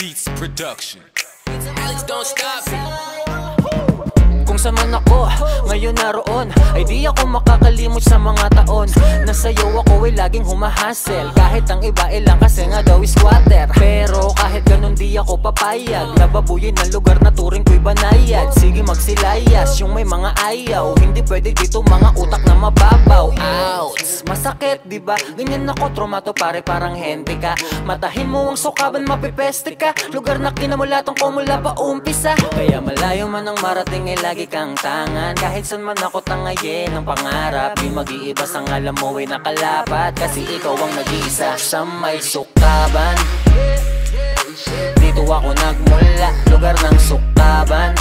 Beats Production. Alex, don't stop me. Kung saan man ako, ngayon naroon, ay di ako makakalimot sa mga taon na sa'yo ako ay laging humahasel. Kahit ang iba ilang kasi nga daw is squatter. Pero kahit ganun di ako papayag, nababuyin ng lugar na turing ko'y banayad. Sige magsilayas, yung may mga ayaw, hindi pwede dito mga utak na mababaw. Ouch, masakit diba? Ganyan ako, tromato pare parang hente ka. Matahin mo ang sukaban, mapipeste ka. Lugar na kinamulatang ko mula pa umpisa. Kaya malayo man ang marating ay lagi kang tangan. Kahit saan man ako tangayin ang pangarap, di mag-iiba sang alam mo ay nakalapat. Kasi ikaw ang nag-iisa sa may sukaban. Dito ako nagmula, lugar ng sukaban.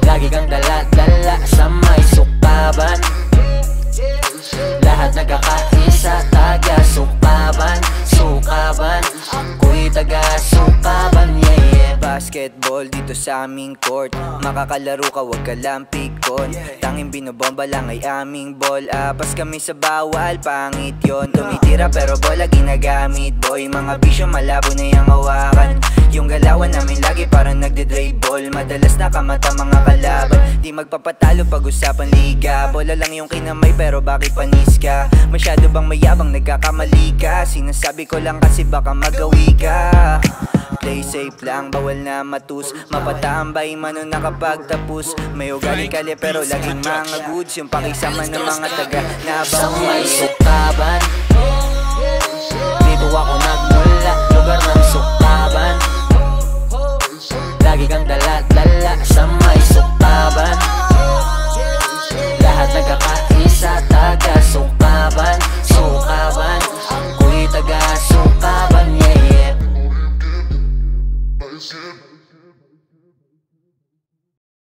Lagi kang dala-dala sa may sukaban. Lahat nagkakaisa, taga sukaban. Sukaban, ako'y taga sukaban, yeah, yeah. Basketball dito sa aming court, makakalaro ka wag ka lang pikon. Tanging binobomba lang ay aming ball. Pas kami sa bawal, pangit yon. Tumitira pero bola ginagamit. Boy, mga bisyo malabo na yung hawakan. Yung galawan namin lagi parang nagde-dribble. Madalas nakamata mga kalaban. Di magpapatalo pag-usapan liga. Bola lang yung kinamay pero bakit panis ka? Masyado bang mayabang nagkakamali ka? Sinasabi ko lang kasi baka magawi ka. Play safe lang, bawal na matus. Mapatambay man nun nakapagtapos. May ugali kali pero laging mga goods. Yung pakisama ng mga taga na sa may sukaban. Dito ako